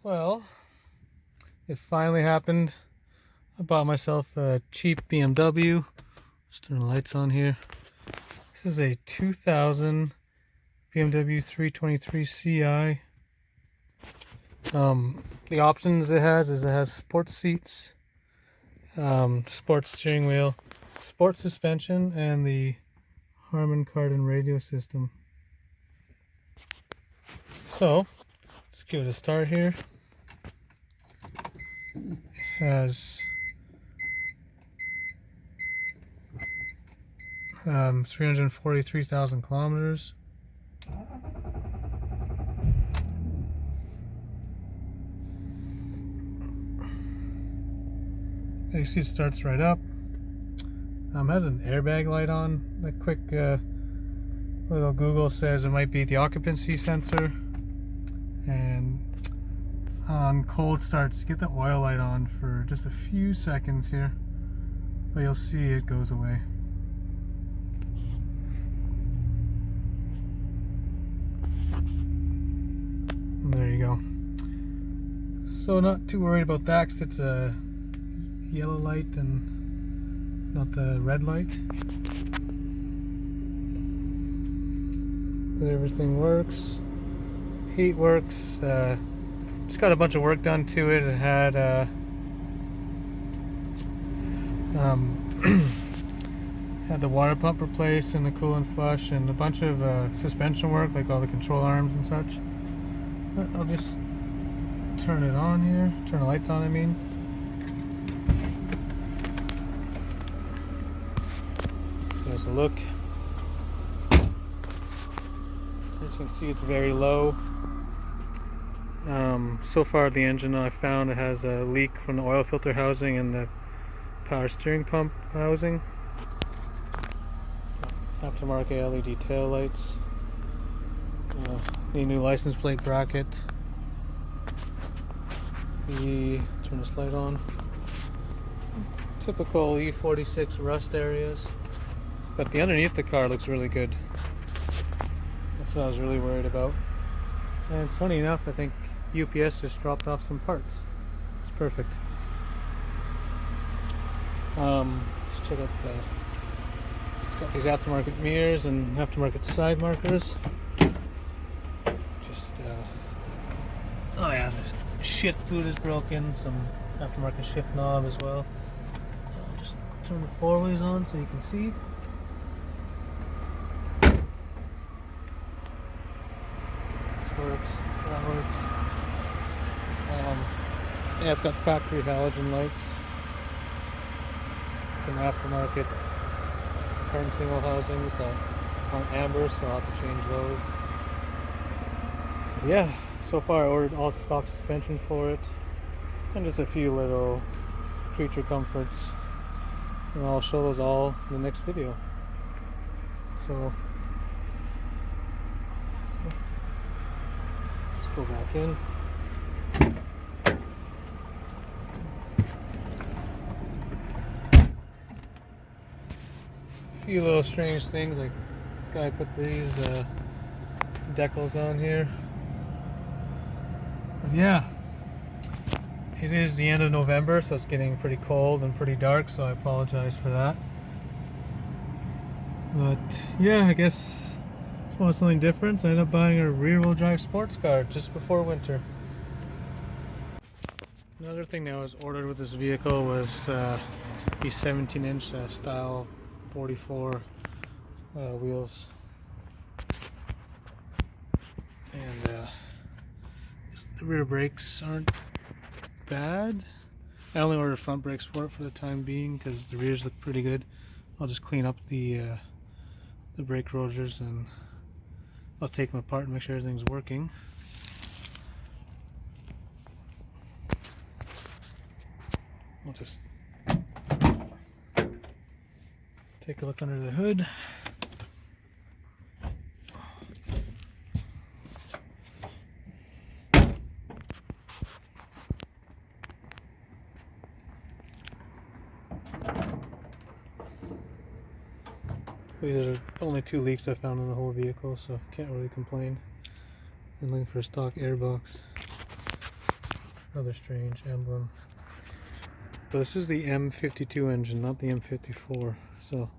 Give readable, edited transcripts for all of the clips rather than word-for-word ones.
Well, it finally happened. I bought myself a cheap BMW. Just turn the lights on here. This is a 2000 BMW 323 Ci. The options it has sports seats, sports steering wheel, sports suspension, and the Harman Kardon radio system. So let's give it a start here. It has 343,000 kilometers. You see it starts right up. Has an airbag light on. A quick little Google says it might be the occupancy sensor. And on cold starts, get the oil light on for just a few seconds here, but you'll see it goes away. And there you go. So not too worried about that because it's a yellow light and not the red light. But everything works. Heat works. Just got a bunch of work done to it. It had had the water pump replaced and the coolant flush and a bunch of suspension work, like all the control arms and such. But I'll just turn it on here. Turn the lights on, I mean. There's a look. As you can see, it's very low. So far the engine I found it has a leak from the oil filter housing and the power steering pump housing. Aftermarket LED tail lights. Need a new license plate bracket. Turn this light on. Typical E46 rust areas. But the underneath the car looks really good. That's what I was really worried about. And funny enough, I think UPS just dropped off some parts. It's perfect. Let's check out it's got these aftermarket mirrors and aftermarket side markers. Just, oh yeah, the shift boot is broken, some aftermarket shift knob as well. I'll just turn the four-ways on so you can see. That works. Yeah, it's got factory halogen lights. Some aftermarket turn signal housings that aren't amber, so I'll have to change those. But yeah, so far I ordered all stock suspension for it, and just a few little creature comforts, and I'll show those all in the next video. So go back in. A few little strange things, like this guy put these decals on here. But yeah, it is the end of November, so it's getting pretty cold and pretty dark, so I apologize for that. But yeah, I guess just wanted something different. I ended up buying a rear-wheel drive sports car just before winter. Another thing that was ordered with this vehicle was these 17-inch style 44 wheels. And the rear brakes aren't bad. I only ordered front brakes for it for the time being because the rears look pretty good. I'll just clean up the brake rotors and I'll take them apart and make sure everything's working. I'll just take a look under the hood. These are only 2 leaks I found in the whole vehicle, so can't really complain. I'm looking for a stock airbox. Another strange emblem. But this is the M52 engine, not the M54. So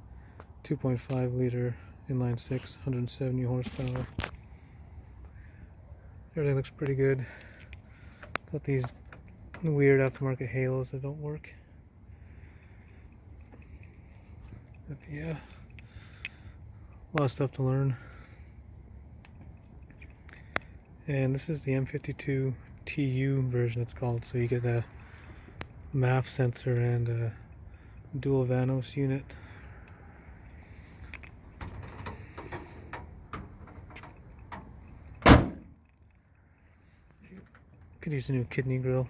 2.5 liter inline six, 170 horsepower. Everything looks pretty good. Got these weird aftermarket halos that don't work. But yeah, a lot of stuff to learn. And this is the M52 TU version, it's called. So you get a MAF sensor and a dual Vanos unit. Could use a new kidney grill.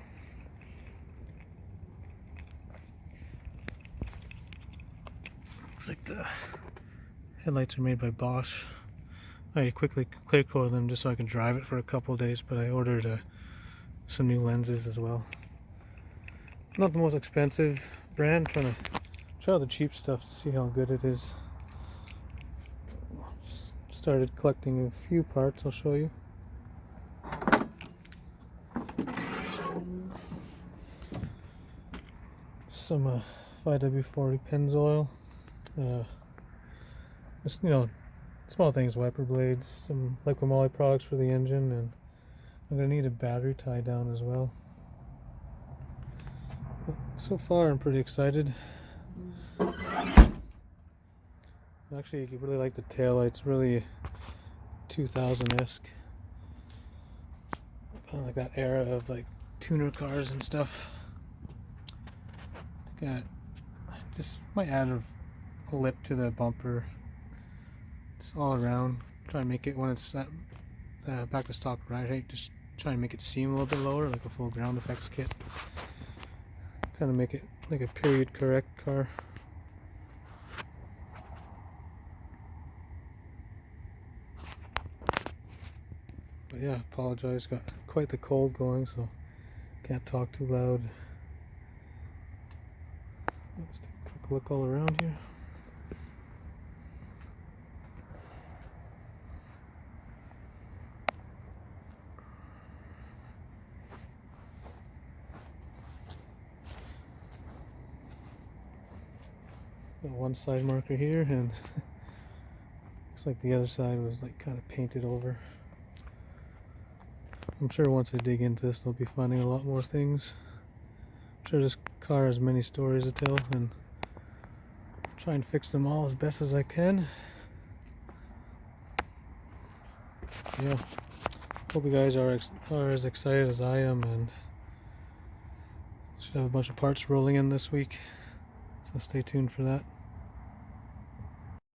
Looks like the headlights are made by Bosch. I quickly clear coat them just so I can drive it for a couple of days, but I ordered some new lenses as well. Not the most expensive brand, trying to try all the cheap stuff to see how good it is. Started collecting a few parts, I'll show you. Some 5W40 Pennzoil. Just, you know, small things, wiper blades, some liquid moly products for the engine, and I'm going to need a battery tie down as well. But so far I'm pretty excited. Actually, you really like the taillights, really 2000-esque. Kind of like that era of like tuner cars and stuff. I think I just might add a lip to the bumper. Just all around. Try and make it, when it's back to stock ride height, just try and make it seem a little bit lower, like a full ground effects kit. Kind of make it like a period correct car. But yeah, apologize, got quite the cold going, so can't talk too loud. Just a quick look all around here. Got one side marker here, and looks like the other side was like kind of painted over. I'm sure once I dig into this, they'll be finding a lot more things. I'm sure this car has many stories to tell, and try and fix them all as best as I can. Yeah, hope you guys are as excited as I am, and should have a bunch of parts rolling in this week, so stay tuned for that.